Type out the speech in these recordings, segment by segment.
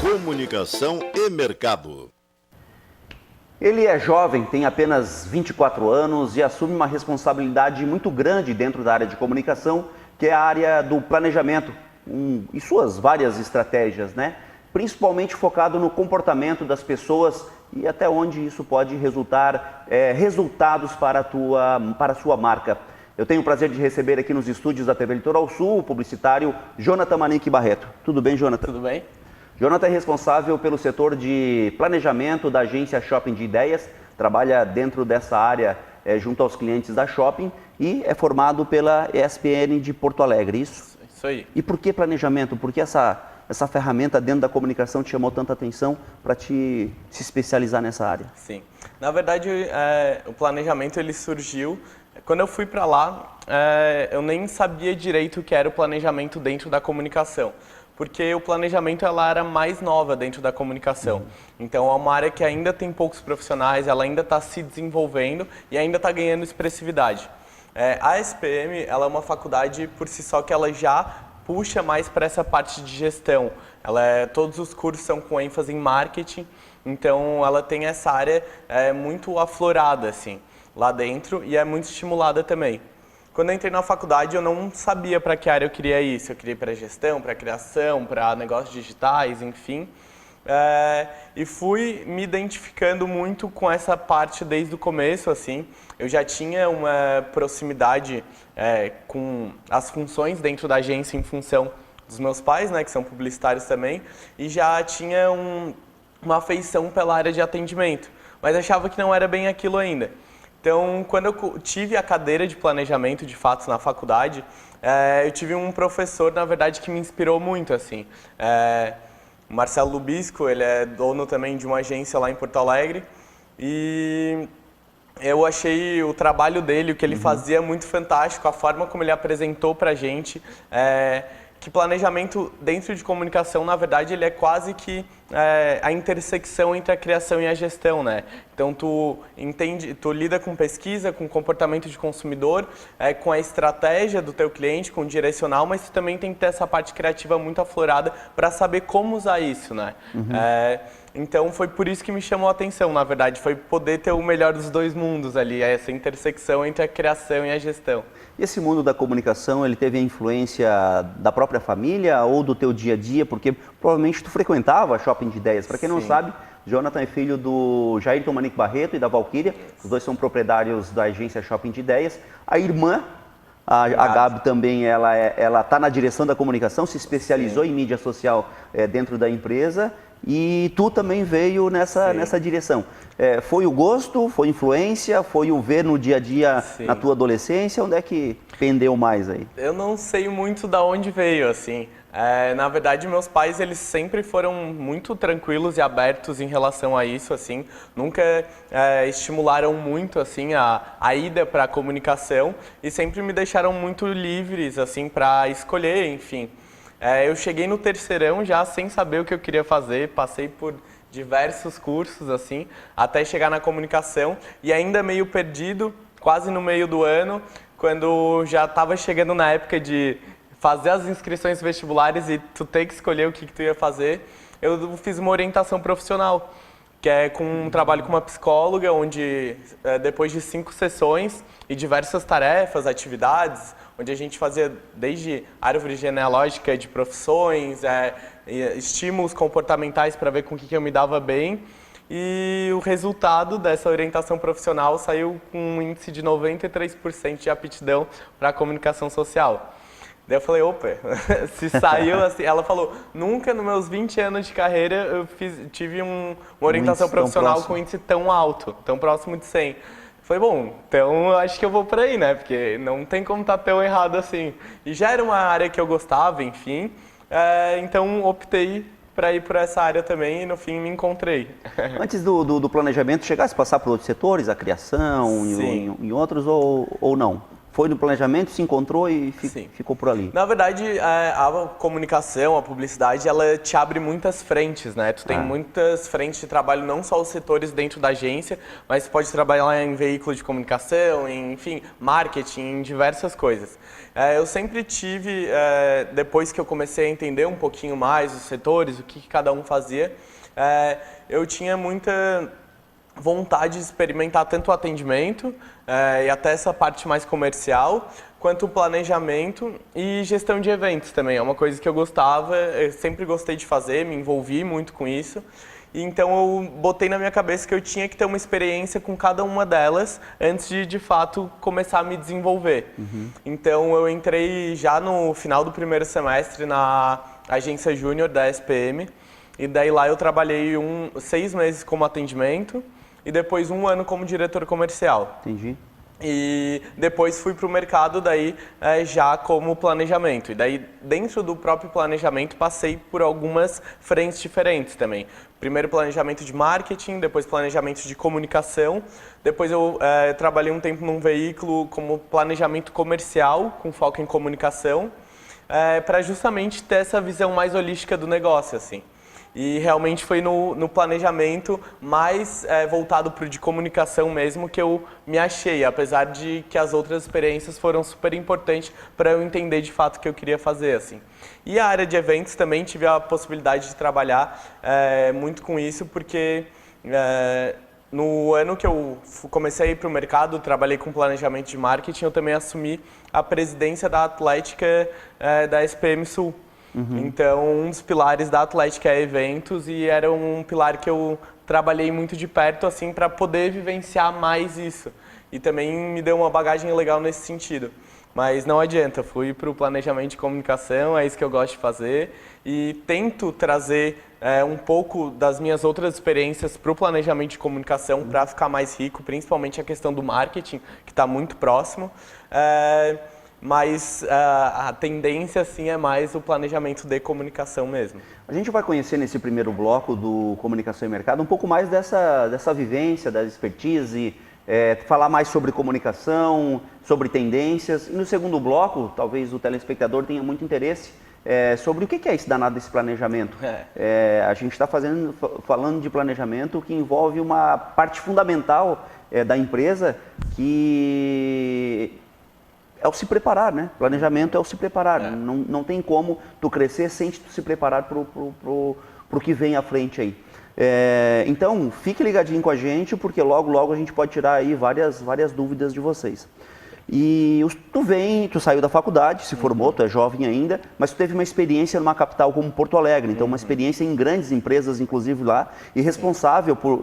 Comunicação e mercado. Ele é jovem, tem apenas 24 anos e assume uma responsabilidade muito grande dentro da área de comunicação, que é a área do planejamento e suas várias estratégias, né? Principalmente focado no comportamento das pessoas e até onde isso pode resultar resultados para a sua marca. Eu tenho o prazer de receber aqui nos estúdios da TV Litoral Sul o publicitário Jonathan Manique Barreto. Tudo bem, Jonathan? Tudo bem. Jonathan é responsável pelo setor de planejamento da agência Shopping de Ideias, trabalha dentro dessa área junto aos clientes da Shopping e é formado pela ESPN de Porto Alegre, isso? Isso aí. E por que planejamento? Por que essa ferramenta dentro da comunicação te chamou tanta atenção para se especializar nessa área? Sim. Na verdade, o planejamento ele surgiu... Quando eu fui para lá, eu nem sabia direito o que era o planejamento dentro da comunicação. Porque o planejamento ela era mais nova dentro da comunicação. Então é uma área que ainda tem poucos profissionais, ela ainda está se desenvolvendo e ainda está ganhando expressividade. A SPM ela é uma faculdade por si só que ela já puxa mais para essa parte de gestão. Todos os cursos são com ênfase em marketing, então ela tem essa área muito aflorada assim, lá dentro e é muito estimulada também. Quando eu entrei na faculdade, eu não sabia para que área eu queria ir. Se eu queria ir para gestão, para criação, para negócios digitais, enfim. E fui me identificando muito com essa parte desde o começo, assim. Eu já tinha uma proximidade com as funções dentro da agência em função dos meus pais, né, que são publicitários também, e já tinha uma afeição pela área de atendimento, mas achava que não era bem aquilo ainda. Então, quando eu tive a cadeira de planejamento, de fato, na faculdade, eu tive um professor, na verdade, que me inspirou muito, assim. O Marcelo Lubisco, ele é dono também de uma agência lá em Porto Alegre, e eu achei o trabalho dele, o que ele fazia, muito fantástico, a forma como ele apresentou pra gente, que planejamento dentro de comunicação, na verdade, ele é quase que a intersecção entre a criação e a gestão, né? Então, tu lida com pesquisa, com comportamento de consumidor, com a estratégia do teu cliente, com o direcional, mas tu também tem que ter essa parte criativa muito aflorada para saber como usar isso, né? Então, foi por isso que me chamou a atenção, na verdade, foi poder ter o melhor dos dois mundos ali, essa intersecção entre a criação e a gestão. E esse mundo da comunicação, ele teve a influência da própria família ou do teu dia a dia? Porque provavelmente tu frequentava a Shopping de Ideias. Para quem não sabe, Jonathan é filho do Jairton Manique Barreto e da Valquíria. Os dois são proprietários da agência Shopping de Ideias. A irmã, a Gabi também, ela está na direção da comunicação, se especializou em mídia social dentro da empresa. E tu também veio nessa direção. Foi o gosto, foi influência, foi o ver no dia a dia na tua adolescência? Onde é que pendeu mais aí? Eu não sei muito da onde veio, assim. Na verdade, meus pais, eles sempre foram muito tranquilos e abertos em relação a isso, assim. Nunca estimularam muito, assim, a ida para a comunicação e sempre me deixaram muito livres, assim, para escolher, enfim. Eu cheguei no terceirão já sem saber o que eu queria fazer, passei por diversos cursos, assim, até chegar na comunicação e ainda meio perdido, quase no meio do ano, quando já estava chegando na época de fazer as inscrições vestibulares e tu ter que escolher o que tu ia fazer, eu fiz uma orientação profissional, que é com um trabalho com uma psicóloga, onde depois de 5 sessões e diversas tarefas, atividades, onde a gente fazia desde árvore genealógica de profissões, estímulos comportamentais para ver com o que eu me dava bem. E o resultado dessa orientação profissional saiu com um índice de 93% de aptidão para a comunicação social. Daí eu falei, opa, se saiu assim, ela falou, nunca nos meus 20 anos de carreira eu tive uma orientação profissional com índice tão alto, tão próximo de 100. Falei, bom, então eu acho que eu vou por aí, né? Porque não tem como estar tão errado assim. E já era uma área que eu gostava, enfim. Então optei para ir por essa área também e no fim me encontrei. Antes do planejamento, chegasse a passar por outros setores, a criação, em outros ou não? foi no planejamento, se encontrou e Sim. ficou por ali. Na verdade, a comunicação, a publicidade, ela te abre muitas frentes, né? Tu tem muitas frentes de trabalho, não só os setores dentro da agência, mas você pode trabalhar em veículo de comunicação, em, enfim, marketing, em diversas coisas. Eu sempre tive, depois que eu comecei a entender um pouquinho mais os setores, o que cada um fazia, eu tinha muita vontade de experimentar tanto o atendimento e até essa parte mais comercial, quanto o planejamento e gestão de eventos também. É uma coisa que eu gostava, eu sempre gostei de fazer, me envolvi muito com isso. E então eu botei na minha cabeça que eu tinha que ter uma experiência com cada uma delas antes de fato começar a me desenvolver. Então eu entrei já no final do primeiro semestre na agência júnior da SPM e daí lá eu trabalhei 6 meses como atendimento e depois 1 ano como diretor comercial. Entendi. E depois fui para o mercado daí já como planejamento. E daí dentro do próprio planejamento passei por algumas frentes diferentes também. Primeiro planejamento de marketing, depois planejamento de comunicação. Depois eu trabalhei um tempo num veículo como planejamento comercial, com foco em comunicação, para justamente ter essa visão mais holística do negócio, assim. E realmente foi no planejamento mais voltado para o de comunicação mesmo que eu me achei, apesar de que as outras experiências foram super importantes para eu entender de fato o que eu queria fazer, assim. E a área de eventos também tive a possibilidade de trabalhar muito com isso, porque no ano que eu comecei a ir para o mercado, trabalhei com planejamento de marketing, eu também assumi a presidência da Atlética da SPM Sul. Então, um dos pilares da Atlética é eventos e era um pilar que eu trabalhei muito de perto assim para poder vivenciar mais isso. E também me deu uma bagagem legal nesse sentido. Mas não adianta, fui para o planejamento de comunicação, é isso que eu gosto de fazer e tento trazer um pouco das minhas outras experiências para o planejamento de comunicação para ficar mais rico, principalmente a questão do marketing, que está muito próximo. Mas a tendência, sim, é mais o planejamento de comunicação mesmo. A gente vai conhecer nesse primeiro bloco do Comunicação e Mercado um pouco mais dessa vivência, da expertise, falar mais sobre comunicação, sobre tendências. E no segundo bloco, talvez o telespectador tenha muito interesse sobre o que é esse danado desse planejamento. A gente está falando de planejamento que envolve uma parte fundamental da empresa que é o se preparar, né? Planejamento é o se preparar. Não tem como tu crescer sem tu se preparar pro que vem à frente aí. Então, fique ligadinho com a gente, porque logo a gente pode tirar aí várias dúvidas de vocês. E tu saiu da faculdade, se formou, tu é jovem ainda, mas tu teve uma experiência numa capital como Porto Alegre, então uma experiência em grandes empresas, inclusive lá, e responsável por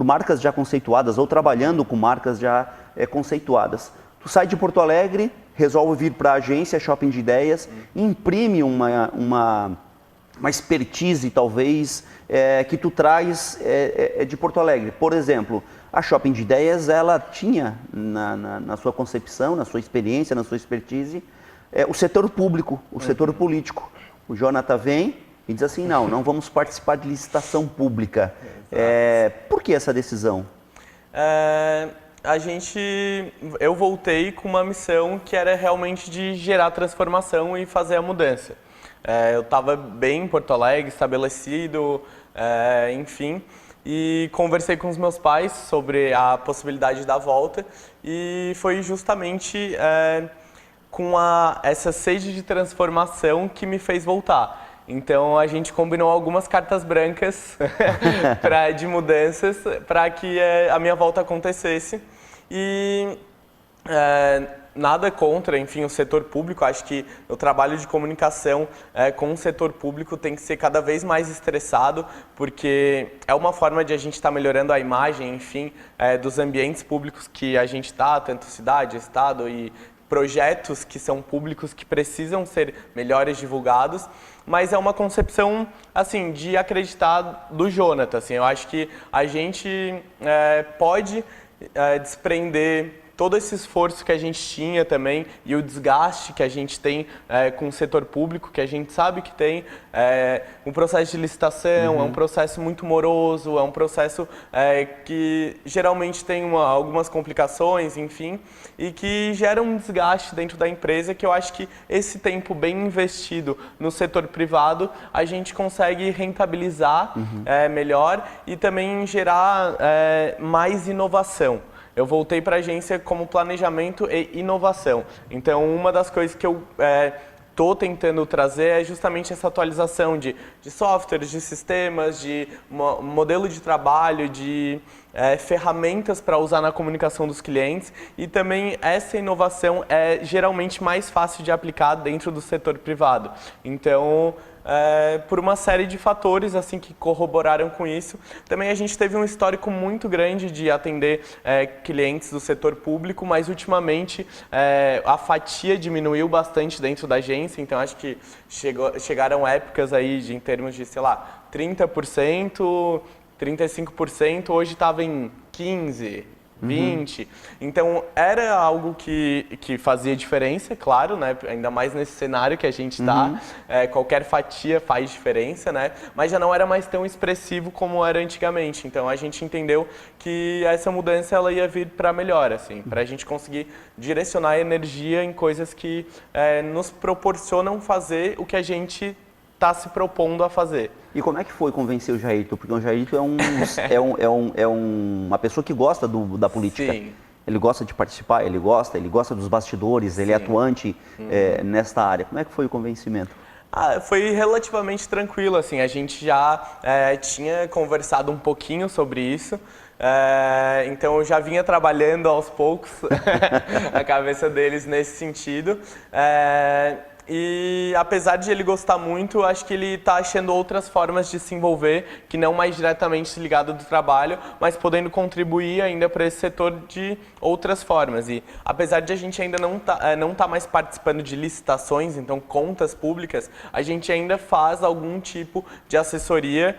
marcas já conceituadas ou trabalhando com marcas já conceituadas. Tu sai de Porto Alegre, resolve vir para a agência Shopping de Ideias, imprime uma expertise talvez que tu traz de Porto Alegre. Por exemplo, a Shopping de Ideias, ela tinha na sua concepção, na sua experiência, na sua expertise, o setor público, o setor político. O Jonathan vem e diz assim, não vamos participar de licitação pública. Por que essa decisão? Eu voltei com uma missão que era realmente de gerar transformação e fazer a mudança. Eu estava bem em Porto Alegre, estabelecido, enfim, e conversei com os meus pais sobre a possibilidade da volta e foi justamente com essa sede de transformação que me fez voltar. Então a gente combinou algumas cartas brancas de mudanças para que a minha volta acontecesse e nada contra, enfim, o setor público. Acho que o trabalho de comunicação com o setor público tem que ser cada vez mais estressado, porque é uma forma de a gente estar melhorando a imagem, enfim, dos ambientes públicos que a gente está, tanto cidade, estado e projetos que são públicos que precisam ser melhores divulgados, mas é uma concepção, assim, de acreditar do Jonathan, assim. Eu acho que a gente pode desprender todo esse esforço que a gente tinha também e o desgaste que a gente tem com o setor público, que a gente sabe que tem, um processo de licitação, é um processo muito moroso, é um processo que geralmente tem algumas complicações, enfim, e que gera um desgaste dentro da empresa, que eu acho que esse tempo bem investido no setor privado, a gente consegue rentabilizar melhor e também gerar mais inovação. Eu voltei para a agência como planejamento e inovação. Então, uma das coisas que eu estou tentando trazer é justamente essa atualização de softwares, de sistemas, de modelo de trabalho, de ferramentas para usar na comunicação dos clientes, e também essa inovação é geralmente mais fácil de aplicar dentro do setor privado. Então, por uma série de fatores assim que corroboraram com isso. Também a gente teve um histórico muito grande de atender clientes do setor público, mas ultimamente a fatia diminuiu bastante dentro da agência, então acho que chegaram épocas aí em termos de, sei lá, 30%, 35%, hoje estava em 15%. 20%. Então, era algo que fazia diferença, claro, né? Ainda mais nesse cenário que a gente está. Qualquer fatia faz diferença, né? Mas já não era mais tão expressivo como era antigamente. Então, a gente entendeu que essa mudança ela ia vir para melhor, assim, para a gente conseguir direcionar energia em coisas que nos proporcionam fazer o que a gente está se propondo a fazer. E como é que foi convencer o Jairton? Porque o Jairton é uma pessoa que gosta da política. Sim. Ele gosta de participar, ele gosta dos bastidores, ele é atuante nesta área. Como é que foi o convencimento? Foi relativamente tranquilo, assim, a gente já tinha conversado um pouquinho sobre isso, então eu já vinha trabalhando aos poucos a cabeça deles nesse sentido. E apesar de ele gostar muito, acho que ele está achando outras formas de se envolver, que não mais diretamente ligado do trabalho, mas podendo contribuir ainda para esse setor de outras formas. E apesar de a gente ainda não tá mais participando de licitações, então contas públicas, a gente ainda faz algum tipo de assessoria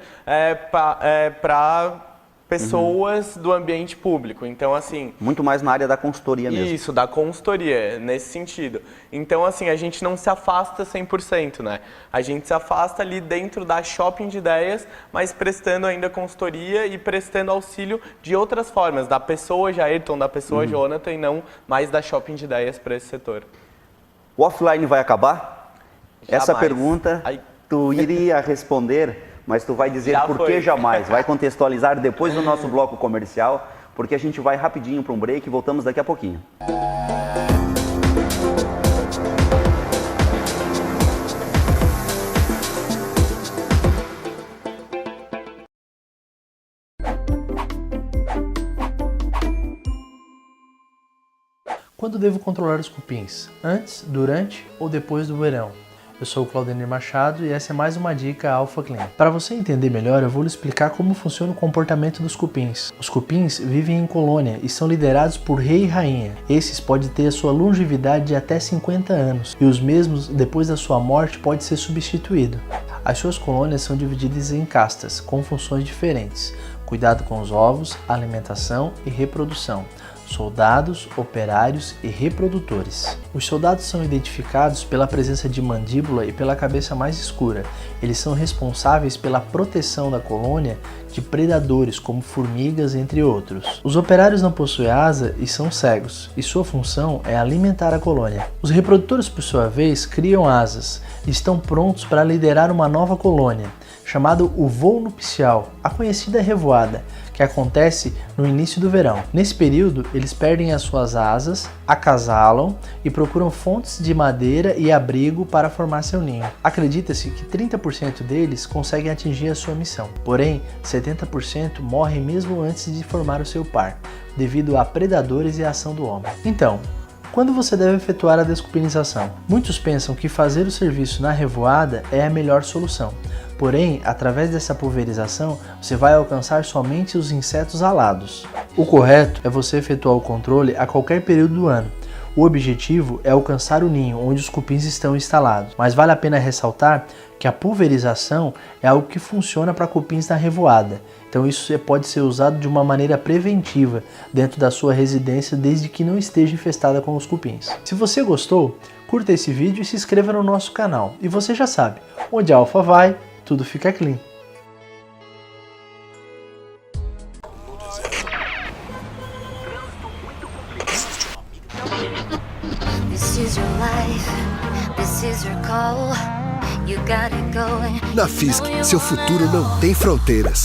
para pessoas do ambiente público. Então, assim... Muito mais na área da consultoria mesmo. Isso, da consultoria, nesse sentido. Então, assim, a gente não se afasta 100%, né? A gente se afasta ali dentro da Shopping de Ideias, mas prestando ainda consultoria e prestando auxílio de outras formas, da pessoa Jairton, da pessoa Jonathan, e não mais da Shopping de Ideias para esse setor. O offline vai acabar? Jamais. Essa pergunta tu iria responder... Mas tu vai dizer por que jamais, vai contextualizar depois do nosso bloco comercial, porque a gente vai rapidinho para um break e voltamos daqui a pouquinho. Quando devo controlar os cupins? Antes, durante ou depois do verão? Eu sou o Claudenir Machado e essa é mais uma dica Alpha Clean. Para você entender melhor, eu vou lhe explicar como funciona o comportamento dos cupins. Os cupins vivem em colônia e são liderados por rei e rainha. Esses podem ter a sua longevidade de até 50 anos e os mesmos, depois da sua morte, pode ser substituído. As suas colônias são divididas em castas, com funções diferentes. Cuidado com os ovos, alimentação e reprodução. Soldados, operários e reprodutores. Os soldados são identificados pela presença de mandíbula e pela cabeça mais escura. Eles são responsáveis pela proteção da colônia de predadores como formigas, entre outros. Os operários não possuem asa e são cegos, e sua função é alimentar a colônia. Os reprodutores, por sua vez, criam asas e estão prontos para liderar uma nova colônia, chamado o voo nupcial, a conhecida revoada, que acontece no início do verão. Nesse período, eles perdem as suas asas, acasalam e procuram fontes de madeira e abrigo para formar seu ninho. Acredita-se que 30% deles conseguem atingir a sua missão, porém 70% morrem mesmo antes de formar o seu par, devido a predadores e a ação do homem. Então, quando você deve efetuar a descupinização? Muitos pensam que fazer o serviço na revoada é a melhor solução. Porém, através dessa pulverização, você vai alcançar somente os insetos alados. O correto é você efetuar o controle a qualquer período do ano. O objetivo é alcançar o ninho onde os cupins estão instalados, mas vale a pena ressaltar que a pulverização é algo que funciona para cupins na revoada Então isso pode ser usado de uma maneira preventiva dentro da sua residência, desde que não esteja infestada com os cupins. Se você gostou, curta esse vídeo e se inscreva no nosso canal. E você já sabe, onde a alfa vai, tudo fica clean. Na Fisk, seu futuro não tem fronteiras.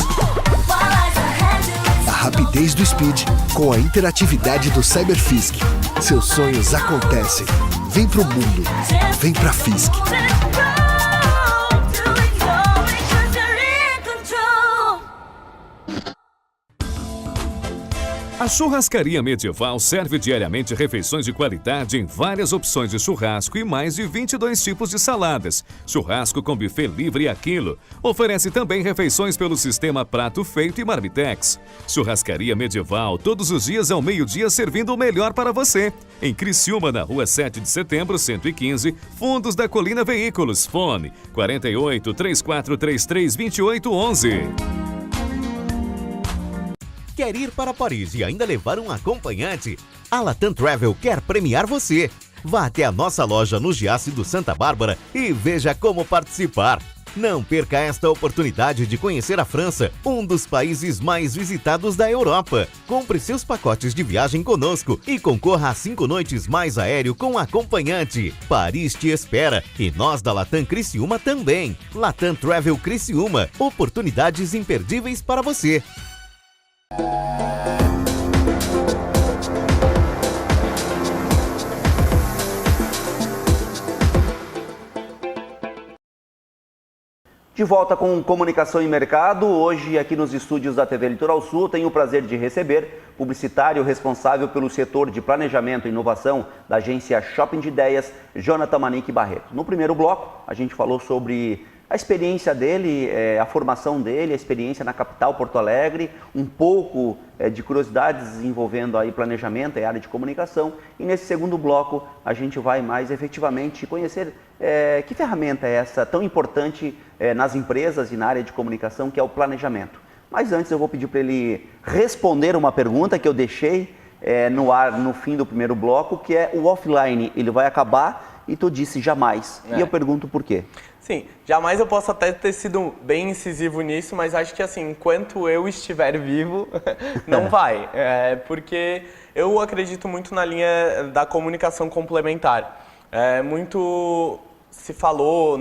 A rapidez do Speed com a interatividade do CyberFisk. Seus sonhos acontecem. Vem pro mundo. Vem pra Fisk. A Churrascaria Medieval serve diariamente refeições de qualidade em várias opções de churrasco e mais de 22 tipos de saladas. Churrasco com buffet livre a quilo. Oferece também refeições pelo sistema Prato Feito e Marmitex. Churrascaria Medieval, todos os dias ao meio-dia servindo o melhor para você. Em Criciúma, na rua 7 de setembro, 115, Fundos da Colina Veículos. Fone 48 3433 2811. Quer ir para Paris e ainda levar um acompanhante? A Latam Travel quer premiar você. Vá até a nossa loja no Giasse do Santa Bárbara e veja como participar. Não perca esta oportunidade de conhecer a França, um dos países mais visitados da Europa. Compre seus pacotes de viagem conosco e concorra a 5 noites mais aéreo com acompanhante. Paris te espera e nós da Latam Criciúma também. Latam Travel Criciúma, oportunidades imperdíveis para você. De volta com Comunicação e Mercado, hoje aqui nos estúdios da TV Litoral Sul, tenho o prazer de receber publicitário responsável pelo setor de planejamento e inovação da agência Shopping de Ideias, Jonathan Manique Barreto. No primeiro bloco, a gente falou sobre a experiência dele, a formação dele, a experiência na capital, Porto Alegre, um pouco de curiosidades envolvendo aí planejamento e área de comunicação. E nesse segundo bloco a gente vai mais efetivamente conhecer que ferramenta é essa tão importante nas empresas e na área de comunicação, que é o planejamento. Mas antes eu vou pedir para ele responder uma pergunta que eu deixei no ar no fim do primeiro bloco, que é o offline. Ele vai acabar e tu disse jamais. E eu pergunto por quê? Sim, jamais eu posso até ter sido bem incisivo nisso, mas acho que assim, enquanto eu estiver vivo, não vai. Porque eu acredito muito na linha da comunicação complementar. Muito se falou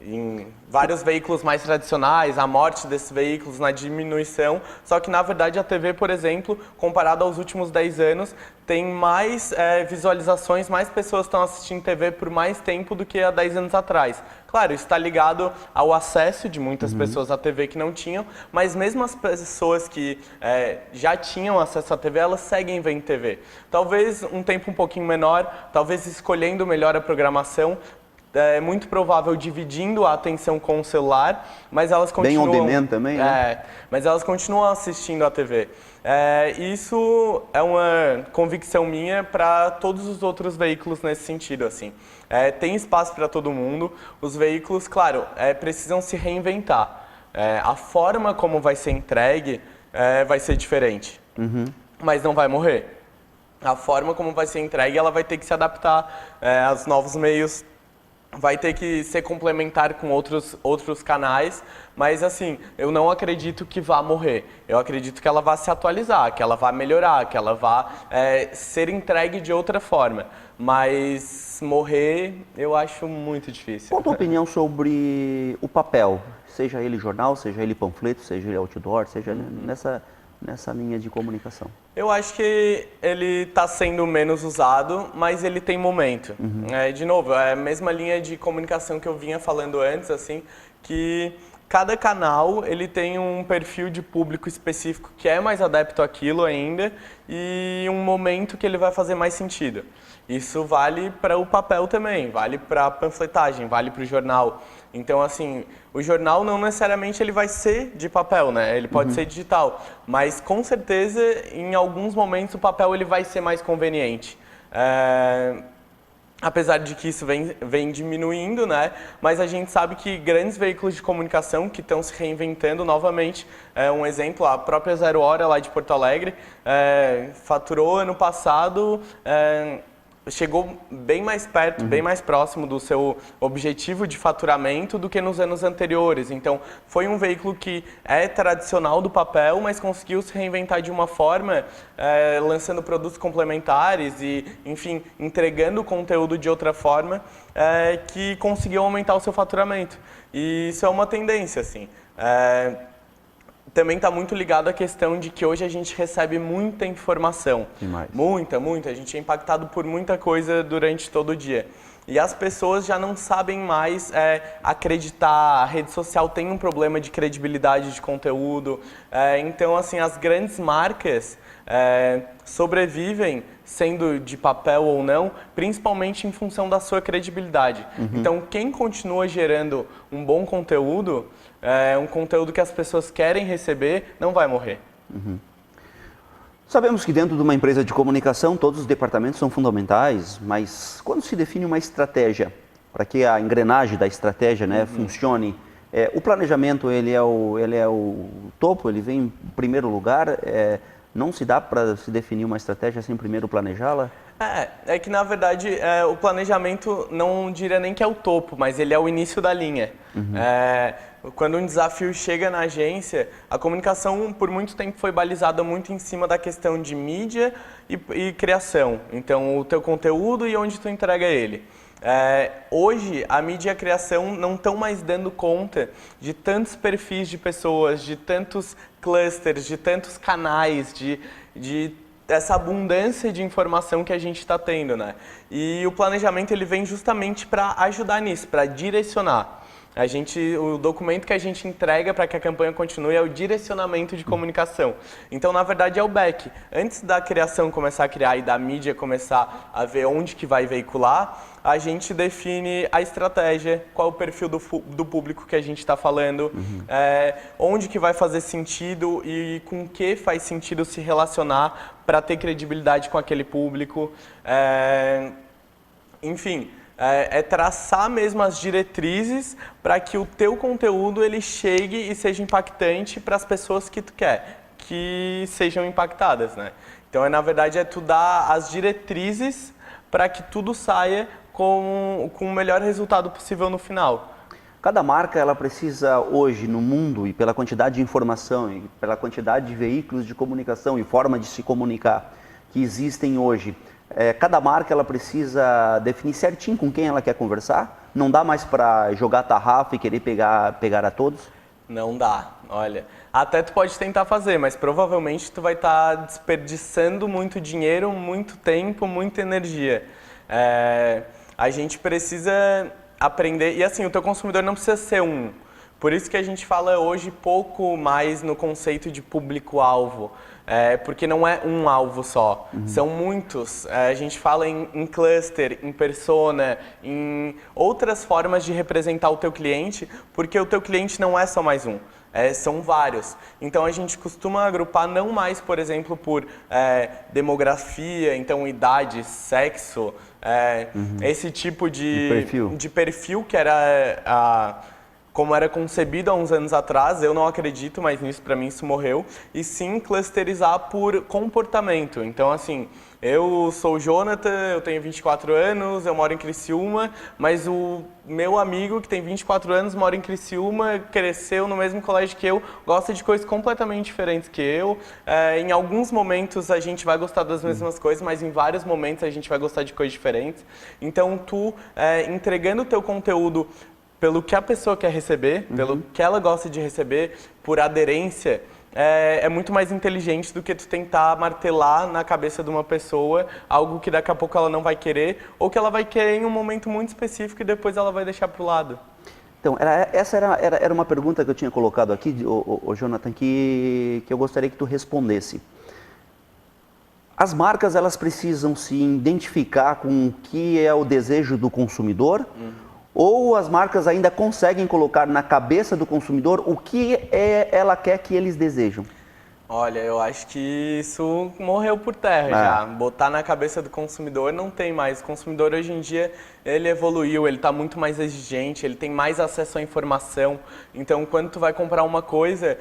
em vários veículos mais tradicionais, a morte desses veículos, na diminuição, só que na verdade a TV, por exemplo, comparado aos últimos 10 anos, tem mais visualizações, mais pessoas estão assistindo TV por mais tempo do que há 10 anos atrás. Claro, isso está ligado ao acesso de muitas pessoas à TV que não tinham, mas mesmo as pessoas que já tinham acesso à TV, elas seguem vendo TV. Talvez um tempo um pouquinho menor, talvez escolhendo melhor a programação, é muito provável dividindo a atenção com o celular, mas elas continuam... Bem on demand também, né? Mas elas continuam assistindo a TV. Isso é uma convicção minha para todos os outros veículos nesse sentido, assim. Tem espaço para todo mundo. Os veículos, claro, precisam se reinventar. A forma como vai ser entregue vai ser diferente, mas não vai morrer. A forma como vai ser entregue, ela vai ter que se adaptar aos novos meios, vai ter que ser complementar com outros canais, mas assim, eu não acredito que vá morrer. Eu acredito que ela vá se atualizar, que ela vá melhorar, que ela vá ser entregue de outra forma. Mas morrer, eu acho muito difícil. Qual a tua opinião sobre o papel? Seja ele jornal, seja ele panfleto, seja ele outdoor, seja nessa linha de comunicação? Eu acho que ele está sendo menos usado, mas ele tem momento. De novo, é a mesma linha de comunicação que eu vinha falando antes, assim, que cada canal ele tem um perfil de público específico que é mais adepto àquilo ainda e um momento que ele vai fazer mais sentido. Isso vale para o papel também, vale para a panfletagem, vale para o jornal. Então, assim, o jornal não necessariamente ele vai ser de papel, né? Ele pode ser digital, mas com certeza em alguns momentos o papel ele vai ser mais conveniente. apesar de que isso vem diminuindo, né? Mas a gente sabe que grandes veículos de comunicação que estão se reinventando novamente, um exemplo, a própria Zero Hora lá de Porto Alegre, faturou ano passado, chegou bem mais perto, bem mais próximo do seu objetivo de faturamento do que nos anos anteriores. Então, foi um veículo que é tradicional do papel, mas conseguiu se reinventar de uma forma, lançando produtos complementares e, enfim, entregando conteúdo de outra forma, que conseguiu aumentar o seu faturamento. E isso é uma tendência, assim. Também está muito ligado à questão de que hoje a gente recebe muita informação. Demais. Muita. A gente é impactado por muita coisa durante todo o dia. E as pessoas já não sabem mais acreditar. A rede social tem um problema de credibilidade de conteúdo. Então, assim, as grandes marcas sobrevivem, sendo de papel ou não, principalmente em função da sua credibilidade. Então, quem continua gerando um bom conteúdo, um conteúdo que as pessoas querem receber, não vai morrer. Sabemos que dentro de uma empresa de comunicação todos os departamentos são fundamentais, mas quando se define uma estratégia para que a engrenagem da estratégia, né, funcione, o planejamento ele é o topo, ele vem em primeiro lugar. Não se dá para se definir uma estratégia sem primeiro planejá-la? É que na verdade o planejamento não diria nem que é o topo, mas ele é o início da linha. Quando um desafio chega na agência, a comunicação por muito tempo foi balizada muito em cima da questão de mídia e criação. Então, o teu conteúdo e onde tu entrega ele. Hoje, a mídia e a criação não estão mais dando conta de tantos perfis de pessoas, de tantos clusters, de tantos canais, de essa abundância de informação que a gente está tendo, né? E o planejamento ele vem justamente para ajudar nisso, para direcionar. O documento que a gente entrega para que a campanha continue é o direcionamento de comunicação. Então, na verdade, é o back. Antes da criação começar a criar e da mídia começar a ver onde que vai veicular, a gente define a estratégia, qual o perfil do público que a gente está falando, onde que vai fazer sentido e com que faz sentido se relacionar para ter credibilidade com aquele público. Enfim... traçar mesmo as diretrizes para que o teu conteúdo ele chegue e seja impactante para as pessoas que tu quer que sejam impactadas, né? Então, na verdade, tu dar as diretrizes para que tudo saia com o melhor resultado possível no final. Cada marca ela precisa hoje no mundo, e pela quantidade de informação, e pela quantidade de veículos de comunicação e forma de se comunicar que existem hoje, cada marca ela precisa definir certinho com quem ela quer conversar? Não dá mais para jogar tarrafa e querer pegar a todos? Não dá, olha. Até tu pode tentar fazer, mas provavelmente tu vai estar desperdiçando muito dinheiro, muito tempo, muita energia. A gente precisa aprender, e assim, o teu consumidor não precisa ser um. Por isso que a gente fala hoje pouco mais no conceito de público-alvo. Porque não é um alvo só, são muitos. A gente fala em cluster, em persona, em outras formas de representar o teu cliente, porque o teu cliente não é só mais um, são vários. Então a gente costuma agrupar não mais, por exemplo, por demografia, então idade, sexo, esse tipo de perfil que era como era concebido há uns anos atrás. Eu não acredito, mas nisso, para mim, isso morreu. E sim clusterizar por comportamento. Então, assim, eu sou o Jonathan, eu tenho 24 anos, eu moro em Criciúma, mas o meu amigo, que tem 24 anos, mora em Criciúma, cresceu no mesmo colégio que eu, gosta de coisas completamente diferentes que eu. Em alguns momentos a gente vai gostar das mesmas coisas, mas em vários momentos a gente vai gostar de coisas diferentes. Então, tu entregando o teu conteúdo pelo que a pessoa quer receber, pelo que ela gosta de receber, por aderência, é muito mais inteligente do que tu tentar martelar na cabeça de uma pessoa algo que daqui a pouco ela não vai querer, ou que ela vai querer em um momento muito específico e depois ela vai deixar para o lado. Então, essa era uma pergunta que eu tinha colocado aqui, Jonathan, que eu gostaria que tu respondesse. As marcas, elas precisam se identificar com o que é o desejo do consumidor, ou as marcas ainda conseguem colocar na cabeça do consumidor o que ela quer que eles desejam? Olha, eu acho que isso morreu por terra já. Botar na cabeça do consumidor não tem mais. O consumidor hoje em dia, ele evoluiu, ele está muito mais exigente, ele tem mais acesso à informação. Então, quando tu vai comprar uma coisa,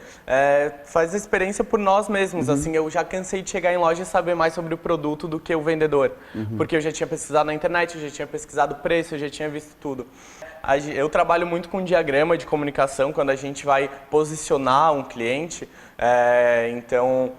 faz a experiência por nós mesmos. Assim, eu já cansei de chegar em loja e saber mais sobre o produto do que o vendedor. Porque eu já tinha pesquisado na internet, eu já tinha pesquisado o preço, eu já tinha visto tudo. Eu trabalho muito com diagrama de comunicação quando a gente vai posicionar um cliente. Então,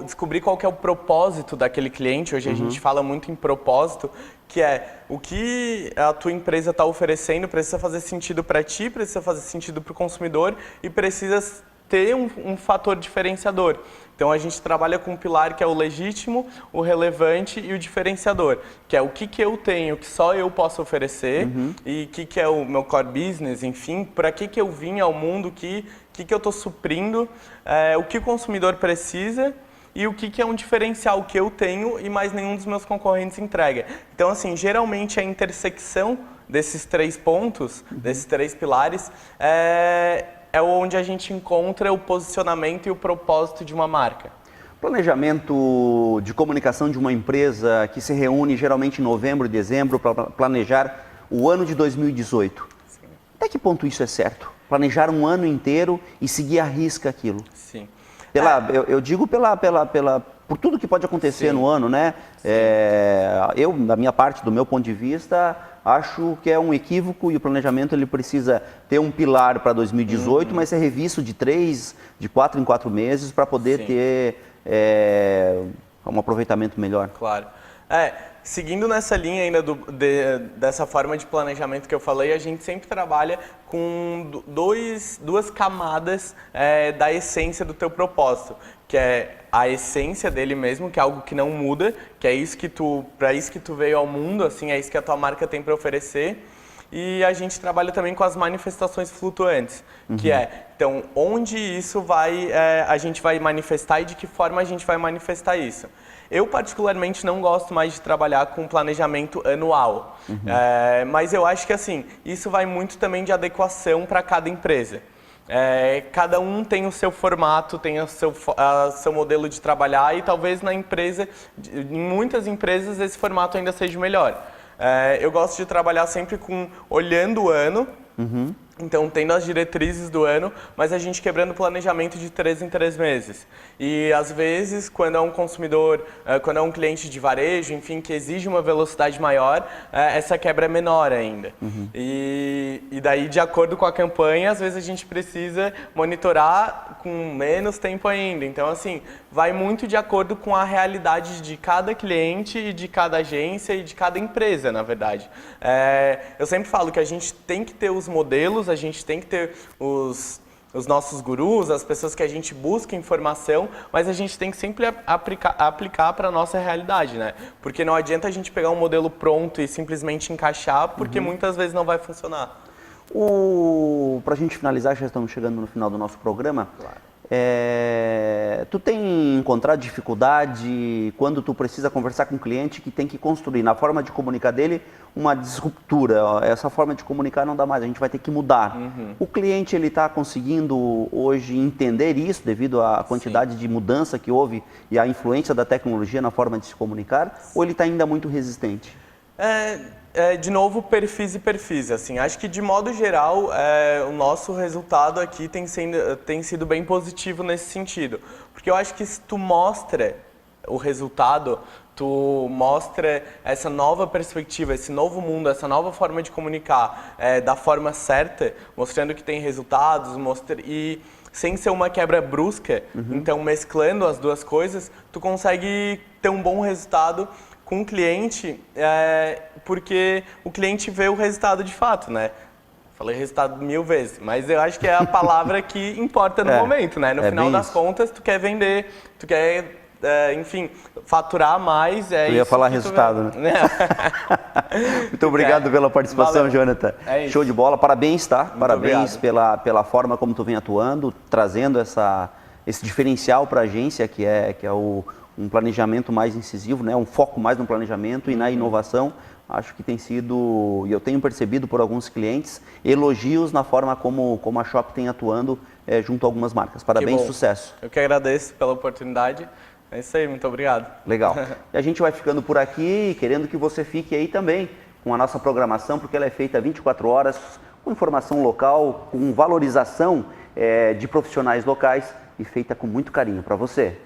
descobrir qual que é o propósito daquele cliente. Hoje a gente fala muito em propósito, que é o que a tua empresa está oferecendo precisa fazer sentido para ti, precisa fazer sentido para o consumidor e precisa ter um fator diferenciador. Então a gente trabalha com um pilar que é o legítimo, o relevante e o diferenciador, que é o que eu tenho, que só eu posso oferecer e o que é o meu core business, enfim, para que eu vim ao mundo, o que eu estou suprindo, o que o consumidor precisa e o que é um diferencial que eu tenho e mais nenhum dos meus concorrentes entrega. Então, assim, geralmente a intersecção desses 3 pontos, desses 3 pilares, é onde a gente encontra o posicionamento e o propósito de uma marca. Planejamento de comunicação de uma empresa que se reúne geralmente em novembro e dezembro para planejar o ano de 2018. Sim. Até que ponto isso é certo? Planejar um ano inteiro e seguir à risca aquilo. Sim. Eu digo por tudo que pode acontecer no ano, né? Eu, da minha parte, do meu ponto de vista, acho que é um equívoco e o planejamento ele precisa ter um pilar para 2018, mas ser revisto de 4 em 4 meses para poder ter um aproveitamento melhor. Claro. Seguindo nessa linha ainda dessa forma de planejamento que eu falei, a gente sempre trabalha com duas camadas da essência do teu propósito, que é a essência dele mesmo, que é algo que não muda, que é isso que para isso que tu veio ao mundo, assim, é isso que a tua marca tem para oferecer. E a gente trabalha também com as manifestações flutuantes, que então, onde isso a gente vai manifestar e de que forma a gente vai manifestar isso. Eu, particularmente, não gosto mais de trabalhar com planejamento anual, mas eu acho que, assim, isso vai muito também de adequação para cada empresa. Cada um tem o seu formato, tem o seu modelo de trabalhar e talvez em muitas empresas, esse formato ainda seja melhor. Eu gosto de trabalhar sempre olhando o ano, então tendo as diretrizes do ano, mas a gente quebrando o planejamento de 3 em 3 meses. E às vezes, quando é um consumidor, quando é um cliente de varejo, enfim, que exige uma velocidade maior, essa quebra é menor ainda. E daí, de acordo com a campanha, às vezes a gente precisa monitorar com menos tempo ainda. Então, assim, vai muito de acordo com a realidade de cada cliente e de cada agência e de cada empresa, na verdade. Eu sempre falo que a gente tem que ter os modelos, a gente tem que ter os nossos gurus, as pessoas que a gente busca informação, mas a gente tem que sempre aplicar para a nossa realidade, né? Porque não adianta a gente pegar um modelo pronto e simplesmente encaixar, porque muitas vezes não vai funcionar. Para a gente finalizar, já estamos chegando no final do nosso programa. Claro. Tu tem encontrado dificuldade quando tu precisa conversar com um cliente que tem que construir na forma de comunicar dele uma disruptura? Essa forma de comunicar não dá mais, a gente vai ter que mudar. O cliente ele está conseguindo hoje entender isso devido à quantidade de mudança que houve e à influência da tecnologia na forma de se comunicar, ou ele está ainda muito resistente? De novo, perfis e perfis. Assim, acho que, de modo geral, o nosso resultado aqui tem sido bem positivo nesse sentido. Porque eu acho que se tu mostra o resultado, tu mostra essa nova perspectiva, esse novo mundo, essa nova forma de comunicar da forma certa, mostrando que tem resultados, e sem ser uma quebra brusca, então mesclando as duas coisas, tu consegue ter um bom resultado com o cliente, porque o cliente vê o resultado de fato, né? Falei resultado 1000 vezes, mas eu acho que é a palavra que importa no momento, né? No final das contas, tu quer vender, tu quer, enfim, faturar mais. Eu ia falar resultado, né? Muito obrigado pela participação, valeu. Jonathan. Show de bola, parabéns, tá? Muito parabéns pela forma como tu vem atuando, trazendo esse diferencial para a agência, que é um planejamento mais incisivo, né? Um foco mais no planejamento e na inovação. acho que tem sido, e eu tenho percebido por alguns clientes, elogios na forma como a Shop tem atuando junto a algumas marcas. Parabéns, sucesso. Eu que agradeço pela oportunidade. É isso aí, muito obrigado. Legal. E a gente vai ficando por aqui, querendo que você fique aí também com a nossa programação, porque ela é feita 24 horas, com informação local, com valorização de profissionais locais e feita com muito carinho para você.